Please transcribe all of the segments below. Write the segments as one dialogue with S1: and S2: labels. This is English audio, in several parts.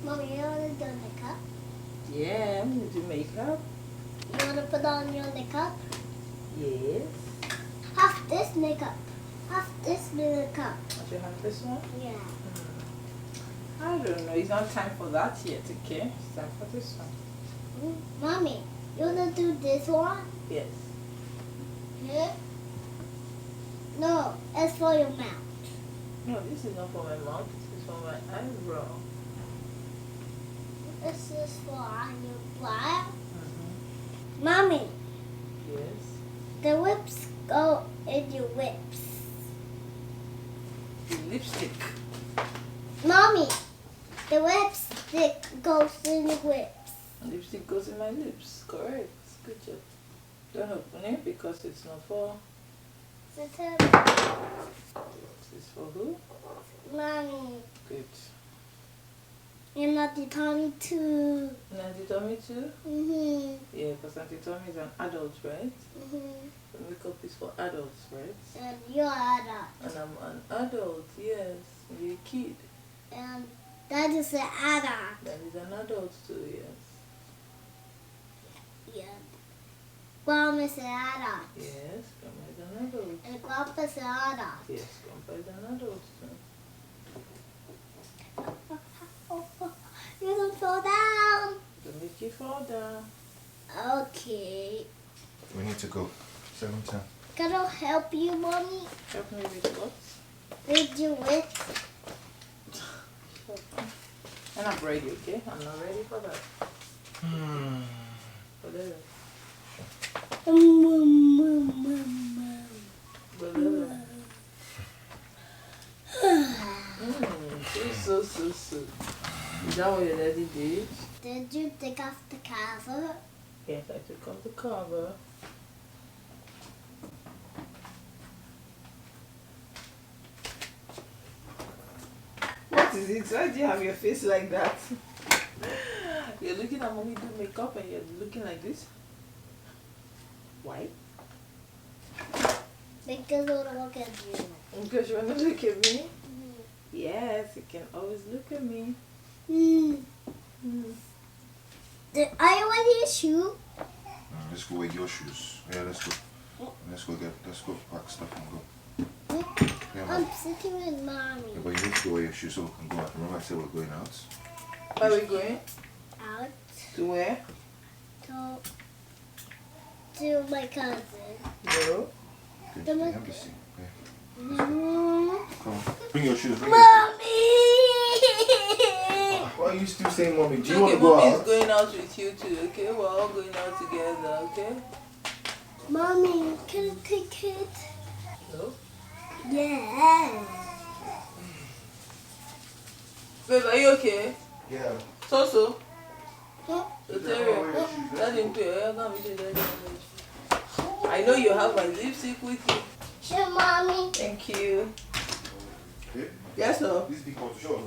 S1: Mommy, you want to do makeup?
S2: Yeah, I'm going to do makeup.
S1: You want to put on your makeup?
S2: Yes.
S1: Half this makeup. Half this makeup.
S2: Want you have this one?
S1: Yeah.
S2: I don't know. It's not time for that yet, okay? It's time for this one.
S1: Mommy, you want to do this one?
S2: Yes.
S1: Yeah? No, it's for your mouth.
S2: No, this is not for my mouth. This is for my eyebrow.
S1: This is for on your brow. Mommy,
S2: Yes.
S1: the whips go in your whips.
S2: The lipstick.
S1: Mommy, the lipstick goes in your whips.
S2: Lipstick goes in my lips. Correct. Good job. Don't open it because it's not for... This is for who?
S1: Mommy,
S2: Good.
S1: and Auntie Tommy too.
S2: And Auntie Tommy too?
S1: Mhm.
S2: Yeah, because Auntie Tommy is an adult, right?
S1: Mhm.
S2: The makeup is for adults, right?
S1: And you're adult.
S2: And I'm an adult, yes. You're a kid.
S1: And that is an adult.
S2: That is an adult too, yes.
S1: Yeah. Mom is an adult.
S2: Yes, Grandma is an adult.
S1: And Grandpa is an adult.
S2: Yes, Grandpa is an adult too.
S1: You don't fall down.
S2: Don't make you fall down.
S1: Okay.
S3: We need to go. 7:10.
S1: Can I help you, Mommy?
S2: Help me with what?
S1: With your whips?
S2: And I'm ready, okay? I'm not ready for that. Whatever. So. Is that what your daddy did?
S1: Did you take off the cover?
S2: Yes, I took off the cover. What is it? Why do you have your face like that? You're looking at mommy do makeup and you're looking like this? Why?
S1: Because I want to look at you.
S2: Because you want to look at me? Yes, you can always look at me.
S1: Are you wearing your shoe?
S3: Let's go with your shoes. Yeah, let's go. Let's go pack stuff and go. Yeah,
S1: I'm
S3: man.
S1: sitting with Mommy.
S3: Yeah, but you need to go wear your shoes so we can go out. Remember I said we're going out?
S2: Where are we going?
S1: Out
S2: To where?
S1: to my cousin.
S2: No.
S3: Go to the
S1: Come on.
S3: embassy. Yeah.
S1: Mommy!
S3: Come on. Bring your shoes. Bring your shoes. Why are you still saying mommy? Do you want
S2: Okay,
S3: to go
S2: mommy is
S3: out?
S2: going out with you too, okay? We're all going out together, okay?
S1: Mommy, can I take it?
S2: No?
S1: Yeah.
S2: Babe, are you okay?
S3: Yeah.
S2: So?
S1: Huh?
S2: So tell him to I know you have my lipstick with you.
S1: Sure, Mommy.
S2: Thank you.
S3: Yeah?
S2: Yes, sir.
S3: This big bottle, show us.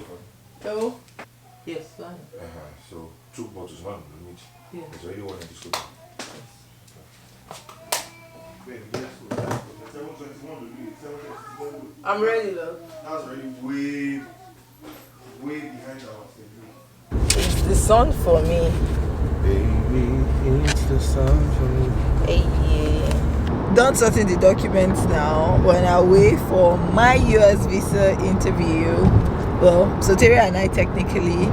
S2: No? Yes, fine.
S3: So, 2 bottles, one we need.
S2: Yes.
S3: There's already one in the school. Wait, let's go. 7:21.
S2: I'm ready, love.
S3: That's already way behind our schedule.
S2: It's the sun for me.
S3: Baby, it's the sun for me.
S2: Hey, yeah. Done sorting the documents now. We're on our way for my US visa interview. Well, Soteria and I technically,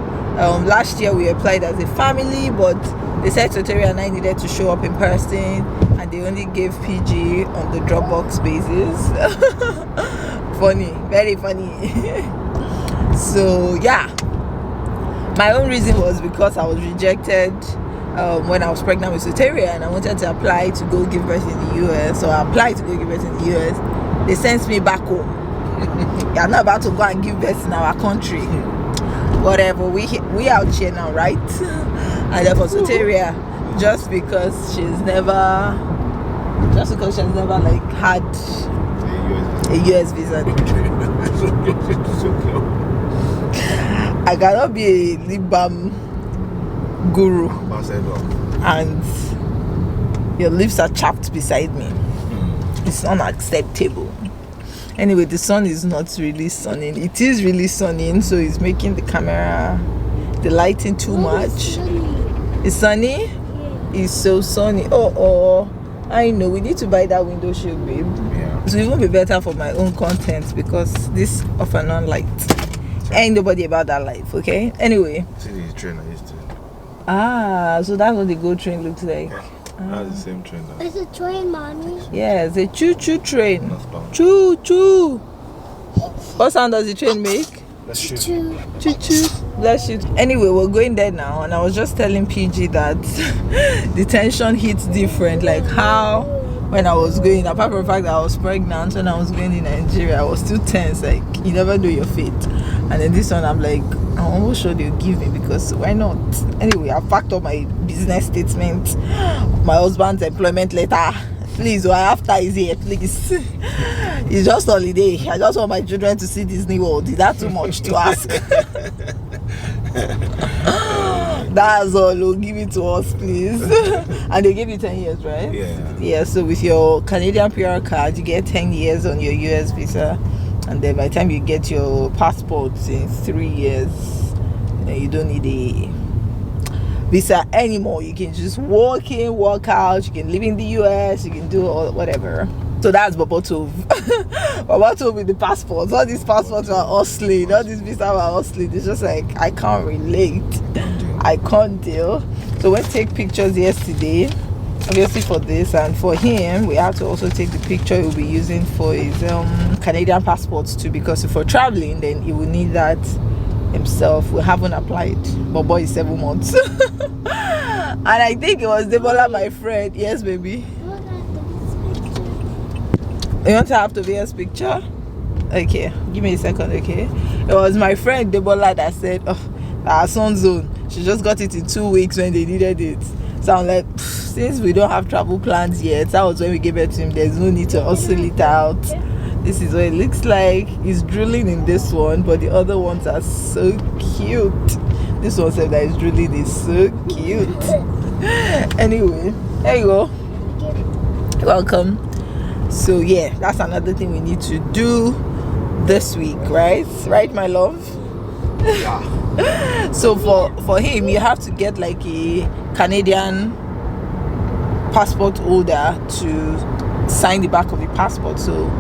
S2: last year we applied as a family, but they said Soteria and I needed to show up in person, and they only gave PG on the Dropbox basis. Funny, very funny. So yeah, my own reason was because I was rejected when I was pregnant with Soteria, and I wanted to apply to go give birth in the US. So I applied to go give birth in the US. They sent me back home. You're not about to go and give birth in our country. Whatever, we out here now, right? And then for Soteria, just because she's never like had a US visa. I cannot be a lip balm guru and your lips are chapped beside me. It's unacceptable. Anyway, the sun is not really sunning. It is really sunning, so it's making the camera the lighting too much.
S1: Sunny.
S2: It's sunny?
S1: Yeah.
S2: It's so sunny. Oh, I know. We need to buy that window shield, babe.
S3: Yeah.
S2: So it won't be better for my own content because this off and on light. Ain't nobody about that life, okay? Anyway.
S3: See the train I used to.
S2: So that's what the GO train looks like.
S3: Yeah. That's the same train now.
S1: It's a train, mommy.
S2: Yeah, it's a choo-choo train.
S3: Northbound.
S2: Choo-choo. What sound does the train make?
S3: Let's shoot.
S2: Choo-choo. Bless you. Anyway, we're going there now, and I was just telling PG that the tension hits different. Like how when I was going, apart from the fact that I was pregnant when I was going in Nigeria, I was still tense. Like you never know your fate. And then this one, I'm like, I'm almost sure they'll give me because why not? Anyway, I packed up my business statement, my husband's employment letter. Please, what after is here, please. It's just holiday. I just want my children to see Disney World. Is that too much to ask? That's all. Oh, give it to us, please. And they give you 10 years, right?
S3: Yeah.
S2: Yeah, so with your Canadian PR card, you get 10 years on your US visa. And then by the time you get your passport in 3 years, you don't need a visa anymore. You can just walk in, walk out. You can live in the US. You can do whatever. So that's Baba Tove. Baba Tove with the passports. All these passports are hustling. All these visas are hustling. It's just like I can't relate. I can't deal. So we take pictures yesterday, obviously for this, and for him we have to also take the picture he'll be using for his Canadian passports too, because if we're traveling then he will need that himself. We haven't applied. Bobo is 7 months. And I think it was Debola, my friend. Yes, baby. You want to have Tobias' picture? Okay, give me a second, okay? It was my friend Debola that said, our son's zone. She just got it in 2 weeks when they needed it. So I'm like, since we don't have travel plans yet, that was when we gave it to him. There's no need to hustle it out. This is what it looks like. He's drooling in this one, but the other ones are so cute. This one said that he's drooling is so cute. Anyway, there you go. Welcome. So yeah, that's another thing we need to do this week, right? Right, my love? Yeah. So for him, you have to get like a Canadian passport holder to sign the back of the passport. So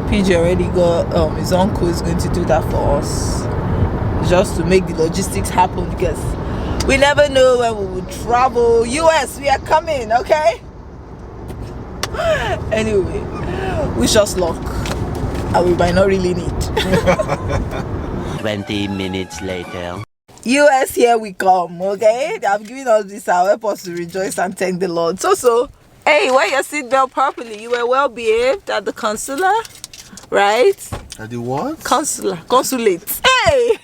S2: PJ already got his uncle is going to do that for us, just to make the logistics happen, because we never know when we will travel. US, we are coming, okay? Anyway, wish us luck, and we might not really need.
S4: 20 minutes later.
S2: US, here we come, okay? They have given us this, help us to rejoice and thank the Lord. So, hey, wear your seatbelt properly. You were well behaved at the consulate, right?
S3: At the what?
S2: Consulate. Hey!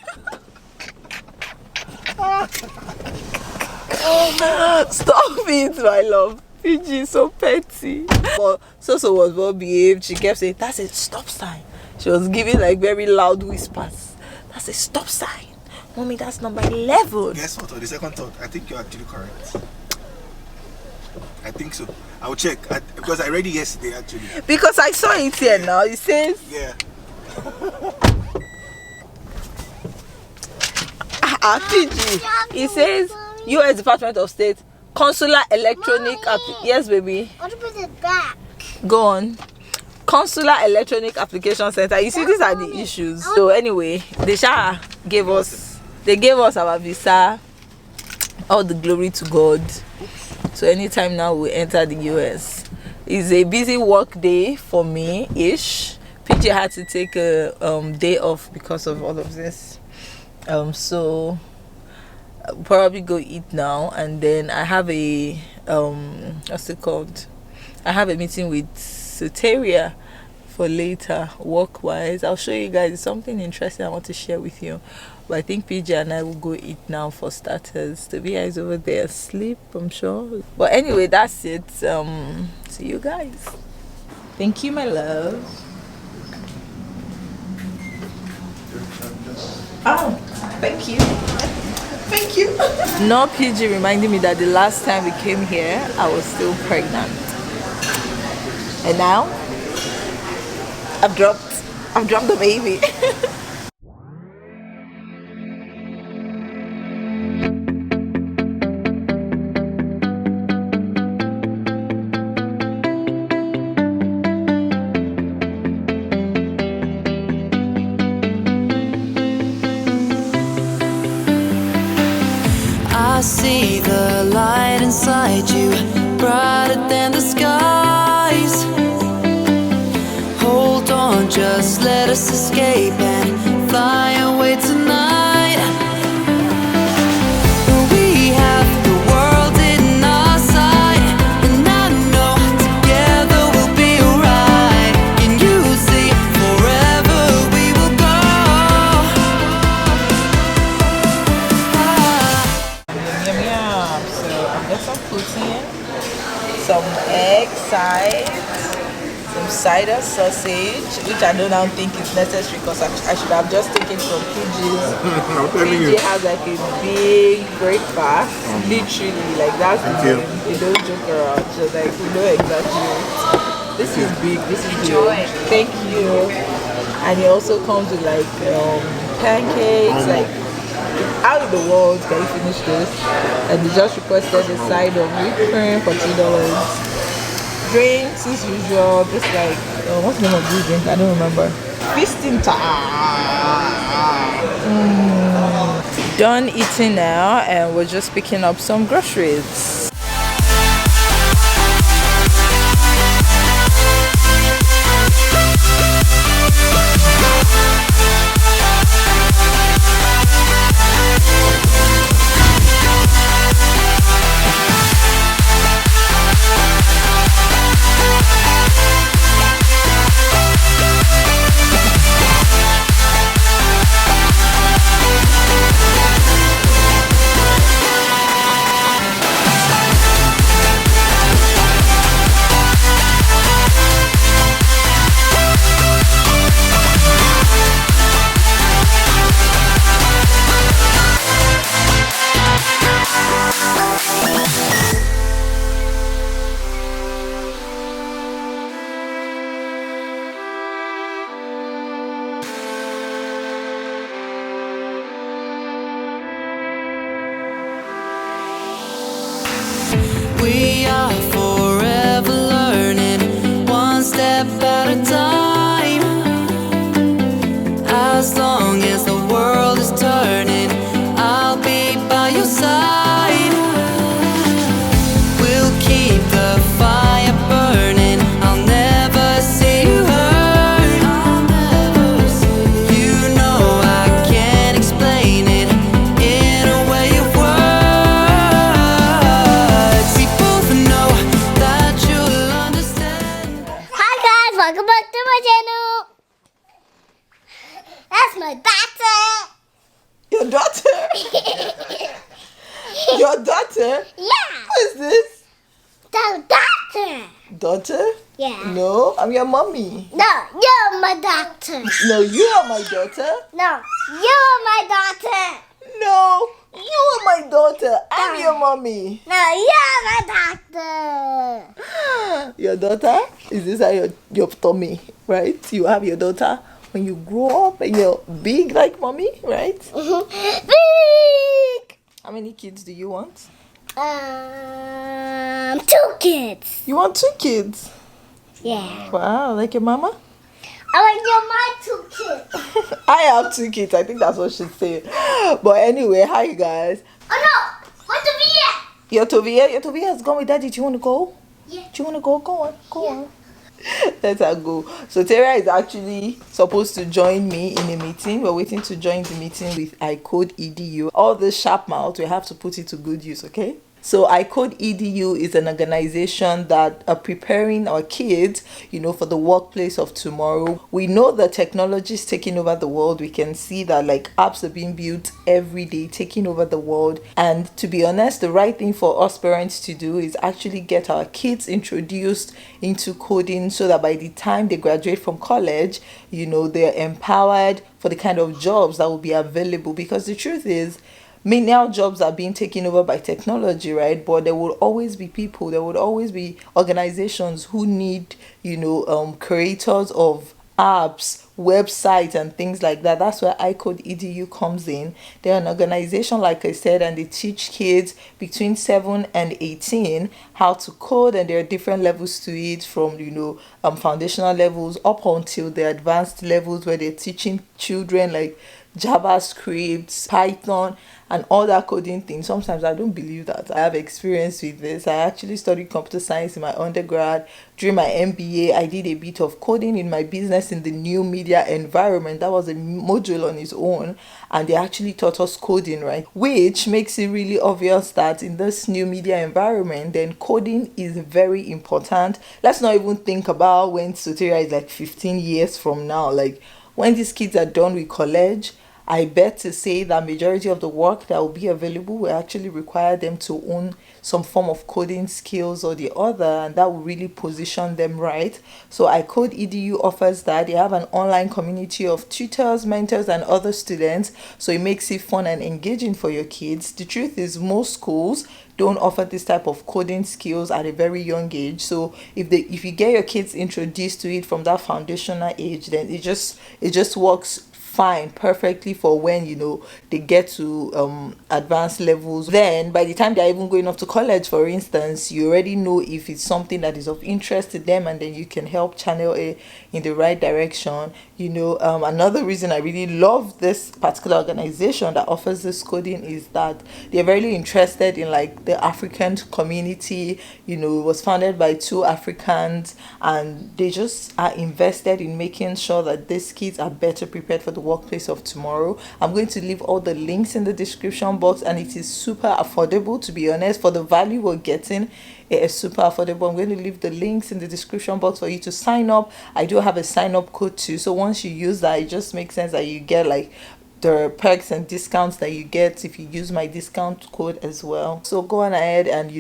S2: Stop it, my love. PG is so petty. But so was well behaved. She kept saying, that's a stop sign. She was giving like very loud whispers. That's a stop sign. Mommy, that's number 11.
S3: Guess what? On the second thought, I think you're actually correct. I think so. I'll check. Because I read it yesterday actually.
S2: Because I saw it here now. It says...
S3: Yeah.
S2: PG. It says U.S. Department of State Consular Electronic Yes, baby.
S1: What about the back?
S2: Go on. Consular Electronic Application Center. You see, these are the issues. So anyway, they gave us our visa. All the glory to God. So anytime now we enter the US. It's a busy work day for me ish. PJ had to take a day off because of all of this. So I'll probably go eat now, and then I have a what's it called? I have a meeting with Soteria for later, work wise. I'll show you guys something interesting I want to share with you. But I think PJ and I will go eat now for starters. Tobias is over there asleep, I'm sure. But anyway, that's it. See you guys. Thank you, my love. Oh, thank you. Thank you. No, PG reminding me that the last time we came here, I was still pregnant. And now, I've dropped the baby.
S4: I see the light inside you, brighter than the skies. Hold on, just let us escape and fly away tonight. We have the world in our sight, and I know together we'll be alright. Can you see forever we will go?
S2: Yum yum. So I've got some protein, some egg sides, some cider sausage, which I don't now think is necessary because I should have just taken from PG's.
S3: I'm telling
S2: PG
S3: you.
S2: has like a big breakfast, literally, like that's the
S3: Thank you.
S2: name. They don't joke around. So like we know exactly. This is big. This is big. Thank you. And it also comes with like pancakes, like. How in the world can you finish this? And they just requested a side of whipped cream for $2. Drinks as usual, just like what's the name of this drink? I don't remember. Feasting time. Done eating now, and we're just picking up some groceries.
S4: We are forever learning, one step at a time. As long as the world is turning, I'll be by your side. We'll keep the fire burning, I'll never see you hurt. You know I can't explain it in a way of words. We both know that you'll understand.
S1: Hi guys, welcome back to my channel. That's my
S2: Your daughter? Your daughter?
S1: Yeah,
S2: Who is this?
S1: the doctor.
S2: Daughter?
S1: Yeah.
S2: No, I'm your mommy.
S1: No, you're my doctor.
S2: No, you are my daughter.
S1: No, you're my daughter.
S2: No, you are my daughter. I'm your mommy.
S1: No, you're my doctor.
S2: Your daughter? Is this how your tummy, right? You have your daughter when you grow up and you're big like mommy, right?
S1: Big.
S2: How many kids do you want?
S1: 2 kids.
S2: You want 2 kids?
S1: Yeah.
S2: Wow, like your mama?
S1: I like you're my 2 kids.
S2: I have 2 kids. I think that's what she's saying. But anyway, hi guys.
S1: Oh no, what's the video?
S2: Your Tovia has gone with daddy. Do you want to go?
S1: Yeah.
S2: Do you want to go? Go on. Go on. Let her go. So Tara is actually supposed to join me in a meeting. We're waiting to join the meeting with iCode.edu. All this sharp mouth, we have to put it to good use, okay? So iCode.edu is an organization that are preparing our kids, for the workplace of tomorrow. We know that technology is taking over the world. We can see that like apps are being built every day, taking over the world. And to be honest, the right thing for us parents to do is actually get our kids introduced into coding so that by the time they graduate from college, they're empowered for the kind of jobs that will be available. Because the truth is, now jobs are being taken over by technology, right? But there will always be people, there would always be organizations who need, creators of apps, websites, and things like that. That's where iCode.edu comes in. They're an organization, like I said, and they teach kids between 7 and 18 how to code, and there are different levels to it, from foundational levels up until the advanced levels where they're teaching children like JavaScript, Python, and all that coding thing. Sometimes I don't believe that I have experience with this. I actually studied computer science in my undergrad. During my MBA, I did a bit of coding in my business in the new media environment. That was a module on its own, and they actually taught us coding, right? Which makes it really obvious that in this new media environment, then coding is very important. Let's not even think about when Soteria is like 15 years from now. Like when these kids are done with college, I bet to say that majority of the work that will be available will actually require them to own some form of coding skills or the other, and that will really position them right. So iCode EDU offers that. They have an online community of tutors, mentors, and other students, so it makes it fun and engaging for your kids. The truth is, most schools don't offer this type of coding skills at a very young age. So if you get your kids introduced to it from that foundational age, then it just works fine perfectly for when they get to advanced levels. Then by the time they're even going off to college, for instance, you already know if it's something that is of interest to them, and then you can help channel it in the right direction. Another reason I really love this particular organization that offers this coding is that they're very interested in like the African community. It was founded by two Africans, and they just are invested in making sure that these kids are better prepared for the workplace of tomorrow. I'm going to leave all the links in the description box, and it is super affordable, to be honest. For the value we're getting, it is super affordable. I'm going to leave the links in the description box for you to sign up. I do have a sign up code too, so once you use that, it just makes sense that you get like the perks and discounts that you get if you use my discount code as well. So go on ahead and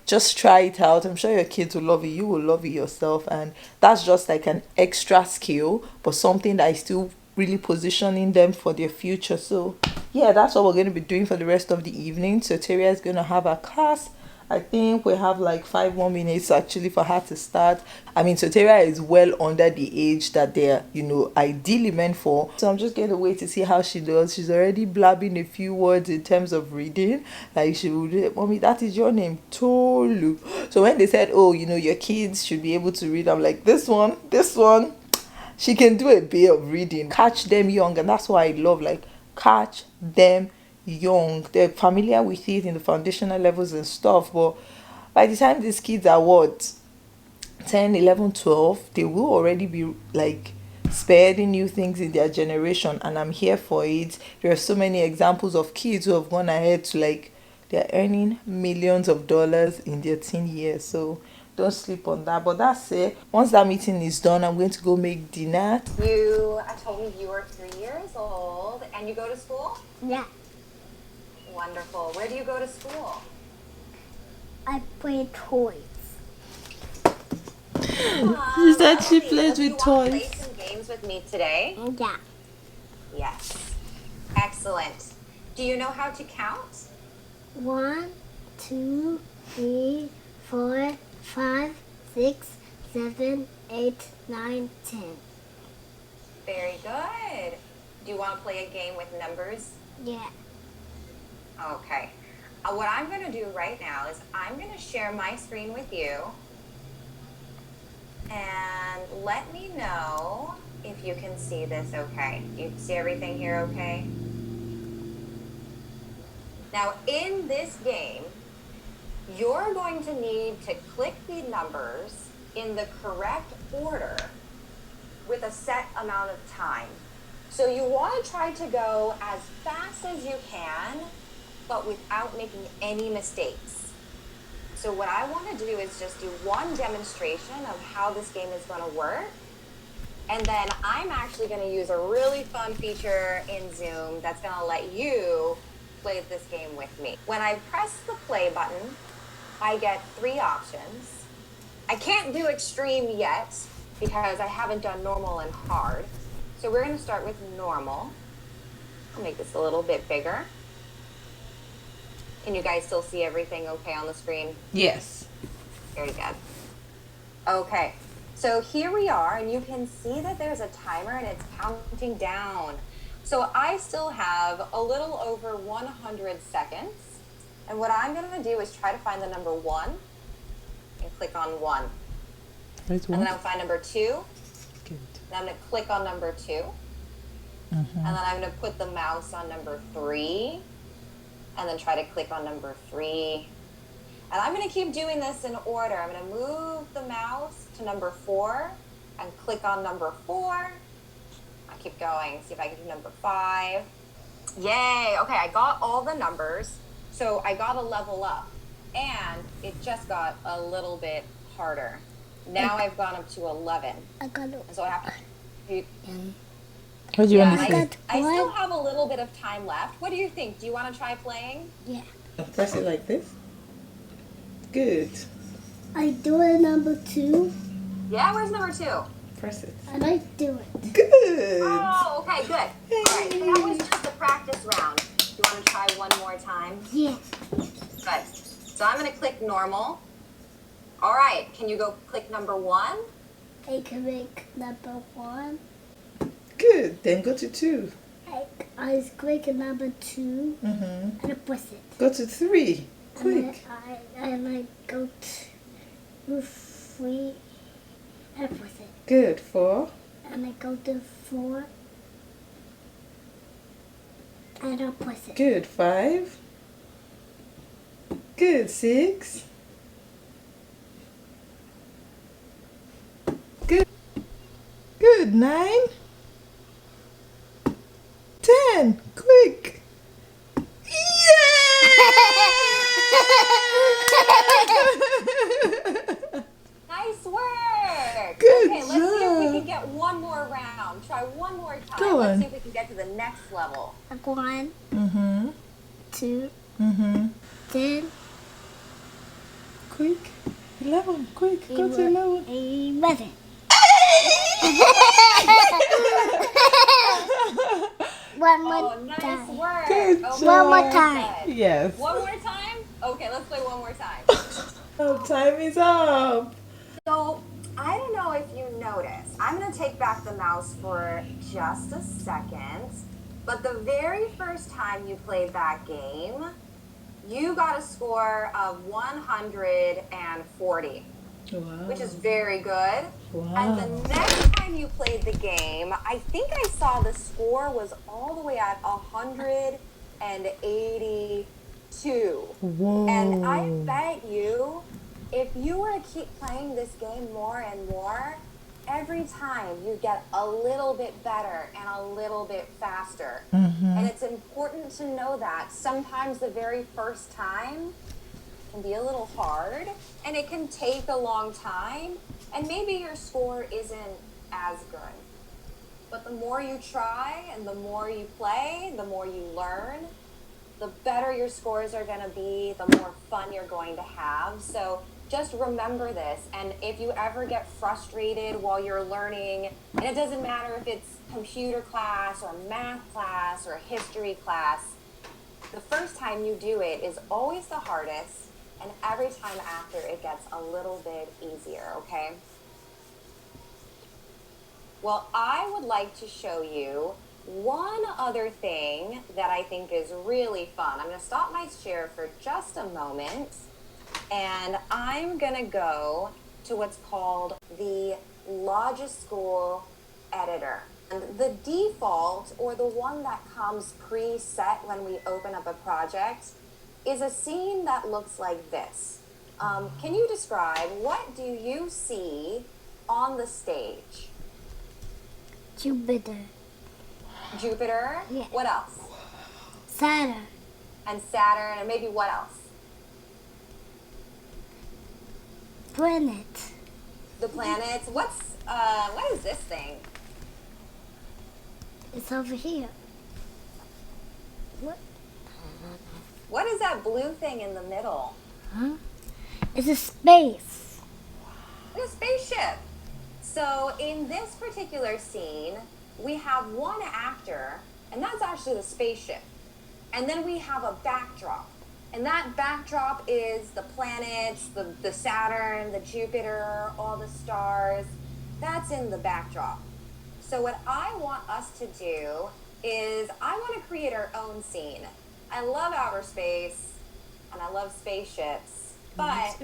S2: just try it out. I'm sure your kids will love it, you will love it yourself, and that's just like an extra skill, but something that is still really positioning them for their future. So yeah, that's what we're going to be doing for the rest of the evening. So Teria is going to have a class. I think we have like 5 more minutes actually for her to start. I mean, Soteria is well under the age that they're, ideally meant for. So I'm just going to wait to see how she does. She's already blabbing a few words in terms of reading. Like she would, Mommy, that is your name, Tolu. So when they said, oh, your kids should be able to read, I'm like, this one, she can do a bit of reading. Catch them young, and that's why I love, like, catch them young. They're familiar with it in the foundational levels and stuff, but by the time these kids are 10, 11, 12, they will already be like spearheading new things in their generation, and I'm here for it. There are so many examples of kids who have gone ahead to like they're earning millions of dollars in their teen years. So don't sleep on that. But that's it. Once that meeting is done, I'm going to go make dinner.
S5: I told me you are 3 years old and you go to school?
S1: Yeah.
S5: Wonderful. Where do you go to school?
S1: I play toys.
S2: She said she plays with
S5: Do you want to
S2: toys.
S5: play some games with me today?
S1: Yeah.
S5: Yes. Excellent. Do you know how to count?
S1: 1, 2, 3, 4, 5, 6, 7, 8, 9, 10.
S5: Very good. Do you want to play a game with numbers?
S1: Yeah.
S5: Okay. What I'm going to do right now is I'm going to share my screen with you. And let me know if you can see this okay. You see everything here okay? Now, in this game, you're going to need to click the numbers in the correct order with a set amount of time. So you want to try to go as fast as you can, but without making any mistakes. So what I want to do is just do one demonstration of how this game is going to work. And then I'm actually going to use a really fun feature in Zoom that's going to let you play this game with me. When I press the play button, I get 3 options. I can't do extreme yet because I haven't done normal and hard. So we're going to start with normal. I'll make this a little bit bigger. Can you guys still see everything okay on the screen?
S2: Yes.
S5: Very good. Okay, so here we are, and you can see that there's a timer and it's counting down. So I still have a little over 100 seconds. And what I'm going to do is try to find the number 1 and click on 1. And then I'll find number 2.
S2: Good.
S5: And I'm going to click on number 2. And then I'm going to put the mouse on number 3. and then try to click on number 3. And I'm going to keep doing this in order. I'm going to move the mouse to number 4 and click on number 4. I keep going, see if I can do number 5. Yay! Okay, I got all the numbers, so I got a level up, and it just got a little bit harder. Now I've gone up to 11.
S1: I got it.
S5: So I have to...
S2: What do you want to
S5: I,
S2: say?
S5: I still have a little bit of time left. What do you think? Do you want to try playing?
S1: Yeah.
S2: Press it like this. Good.
S1: I do it number 2,
S5: Yeah, where's number 2?
S2: Press it.
S1: and I do it.
S2: Good.
S5: Oh, okay, good. All right, that was just the practice round. Do you want to try one more time?
S1: Yeah.
S5: Good. So I'm going to click normal. All right, can you go click number 1?
S1: I can make number 1.
S2: Good. Then go to 2.
S1: I click number 2
S2: Mm-hmm.
S1: and I press it.
S2: Go to 3. Quick.
S1: And I go to 3 and I press it.
S2: Good. 4.
S1: And I go to 4 and I press it.
S2: Good. 5. Good. 6. Good. Good. 9. 10. Quick.
S5: Nice work.
S2: Good
S5: okay, let's see if we
S2: job.
S5: can get one more round. Try one more time.
S2: Go
S5: Let's
S2: on.
S5: see if we can get to the next level.
S1: 1,
S2: Mm-hmm.
S1: 2,
S2: Mm-hmm.
S1: 10,
S2: Quick. 11. Quick. Go to 11.
S1: 11. One more
S5: Oh, nice
S1: time.
S5: work.
S2: Good
S5: Okay,
S1: One more
S5: very
S1: time.
S5: good.
S2: Yes.
S5: One more time? Okay, let's play one more time.
S2: Oh, time is up.
S5: So, I don't know if you noticed. I'm going to take back the mouse for just a second. But the very first time you played that game, you got a score of 140,
S2: Wow.
S5: which is very good.
S2: Wow.
S5: And the next time you played the game, I think I saw the score was all the way at 182.
S2: Whoa.
S5: And I bet you, if you were to keep playing this game more and more, every time you get a little bit better and a little bit faster. And it's important to know that sometimes the very first time can be a little hard and it can take a long time and maybe your score isn't as good. But the more you try and the more you play, the more you learn, the better your scores are going to be, the more fun you're going to have. So just remember this. And if you ever get frustrated while you're learning, and it doesn't matter if it's computer class or math class or history class, the first time you do it is always the hardest. And every time after, it gets a little bit easier, okay? Well, I would like to show you one other thing that I think is really fun. I'm going to stop my share for just a moment, and I'm going to go to what's called the Logischool editor. And the default, or the one that comes preset when we open up a project, is a scene that looks like this. Can you describe, what do you see on the stage?
S1: Jupiter.
S5: Jupiter?
S1: Yeah.
S5: What else?
S1: Saturn.
S5: And Saturn, and maybe what else?
S1: Planet.
S5: The planets. What is this thing?
S1: It's over here. What?
S5: What is that blue thing in the middle?
S1: Huh? It's a space.
S5: It's a spaceship. So in this particular scene, we have one actor, and that's actually the spaceship. And then we have a backdrop. And that backdrop is the planets, the Saturn, the Jupiter, all the stars. That's in the backdrop. So what I want us to do is I want to create our own scene. I love outer space, and I love spaceships, but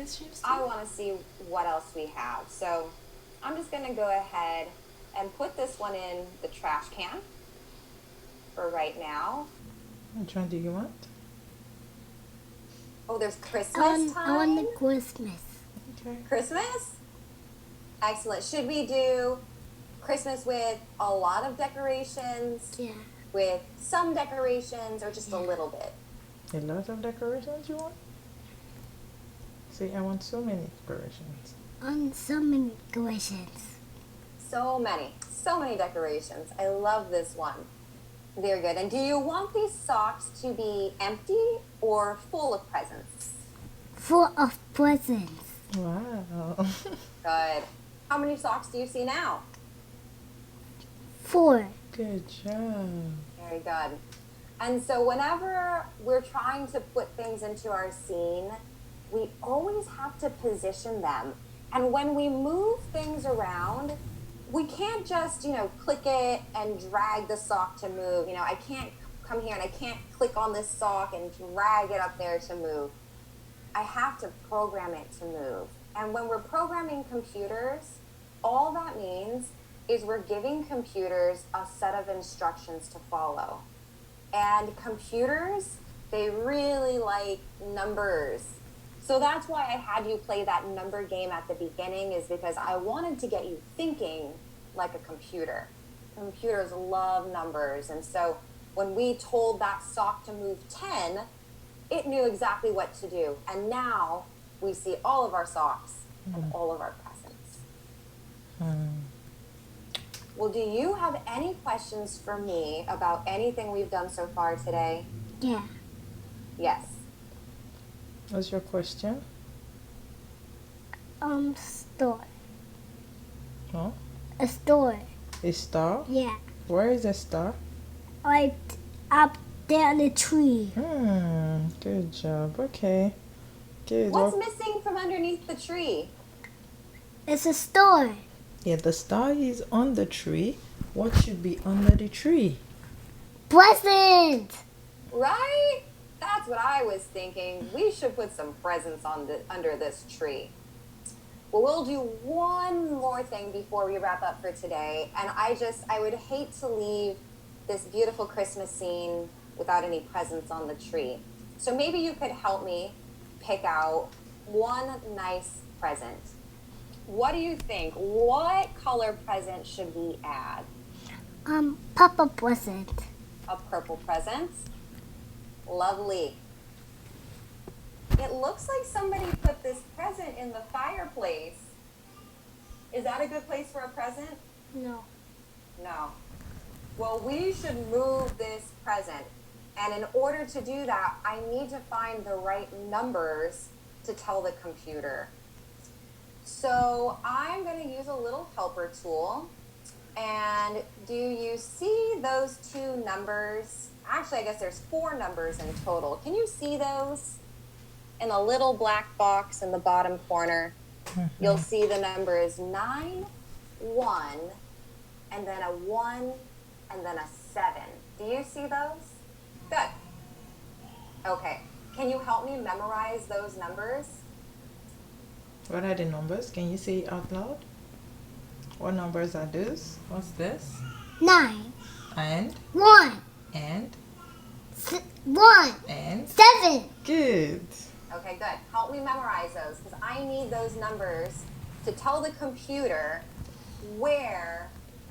S5: I want to see what else we have. So I'm just going to go ahead and put this one in the trash can for right now.
S2: Which one do you want?
S5: Oh, there's Christmas
S1: I want the
S5: time?
S1: Christmas.
S2: Okay.
S5: Christmas? Excellent. Should we do Christmas with a lot of decorations,
S1: Yeah.
S5: with some decorations, or just a
S1: Yeah.
S5: little bit?
S2: A lot of decorations you want? See, I want so many decorations.
S1: On so many decorations.
S5: So many decorations. I love this one. Very good. And do you want these socks to be empty or full of presents?
S1: Full of presents.
S2: Wow.
S5: Good. How many socks do you see now?
S1: 4.
S2: Good job.
S5: Very good. And so whenever we're trying to put things into our scene, we always have to position them. And when we move things around, we can't just, click it and drag the sock to move. I can't come here and I can't click on this sock and drag it up there to move. I have to program it to move. And when we're programming computers, all that means is we're giving computers a set of instructions to follow. And computers, they really like numbers. So that's why I had you play that number game at the beginning, is because I wanted to get you thinking like a computer. Computers love numbers. And so when we told that sock to move 10, it knew exactly what to do. And now we see all of our socks and all of our presents. Well, do you have any questions for me about anything we've done so far today?
S1: Yeah.
S5: Yes.
S2: What's your question?
S1: Store.
S2: Huh?
S1: A store.
S2: A star?
S1: Yeah.
S2: Where is the star?
S1: Right up there on the tree.
S2: Good job. Okay. Good.
S5: What's missing from underneath the tree?
S1: It's a store.
S2: Yeah, the star is on the tree. What should be under the tree?
S1: Present.
S5: Right? That's what I was thinking. We should put some presents under this tree. Well, we'll do one more thing before we wrap up for today. And I would hate to leave this beautiful Christmas scene without any presents on the tree. So maybe you could help me pick out one nice present. What do you think? What color present should we add?
S1: Papa present.
S5: A purple present. Lovely. It looks like somebody put this present in the fireplace. Is that a good place for a present?
S1: No.
S5: No. Well, we should move this present. And in order to do that, I need to find the right numbers to tell the computer. So I'm going to use a little helper tool. And do you see those 2 numbers? Actually, I guess there's 4 numbers in total. Can you see those? In a little black box in the bottom corner, you'll see the numbers 9, 1, and then a 1, and then a 7. Do you see those? Good. Okay. Can you help me memorize those numbers?
S2: What are the numbers? Can you say it out loud? What numbers are those? What's this?
S1: 9.
S2: And?
S1: 1.
S2: And?
S1: 1.
S2: And?
S1: 7.
S2: Good.
S5: Okay, good. Help me memorize those, because I need those numbers to tell the computer where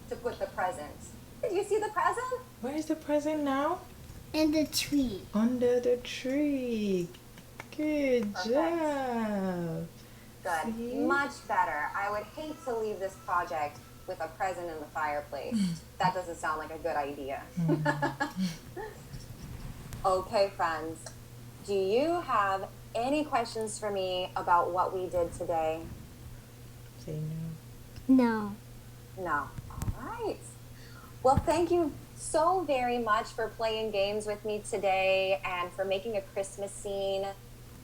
S5: to put the present. Did you see the present?
S2: Where is the present now?
S1: In the tree.
S2: Under the tree. Good
S5: Perfect.
S2: job.
S5: Good.
S2: See?
S5: Much better. I would hate to leave this project with a present in the fireplace. That doesn't sound like a good idea. Okay, friends. Do you have any questions for me about what we did today?
S2: Say no.
S1: No.
S5: No. All right. Well, thank you so very much for playing games with me today and for making a Christmas scene.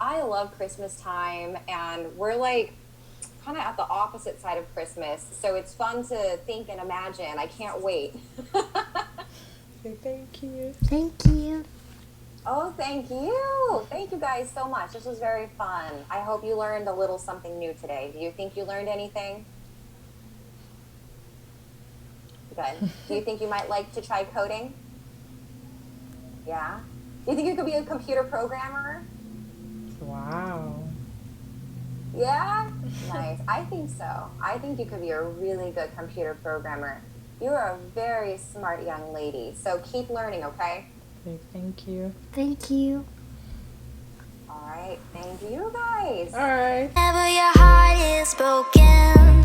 S5: I love Christmas time, and we're like kind of at the opposite side of Christmas, so it's fun to think and imagine. I can't wait.
S2: Say thank you.
S1: Thank you.
S5: Oh, thank you. Thank you guys so much. This was very fun. I hope you learned a little something new today. Do you think you learned anything? Good. Do you think you might like to try coding? Yeah? Do you think you could be a computer programmer?
S6: Wow.
S5: Yeah? Nice. I think so. I think you could be a really good computer programmer. You are a very smart young lady, so keep learning, okay?
S6: Okay, thank you.
S1: Thank you.
S5: All right. Thank you, guys.
S6: All right.
S4: Whenever your heart is broken,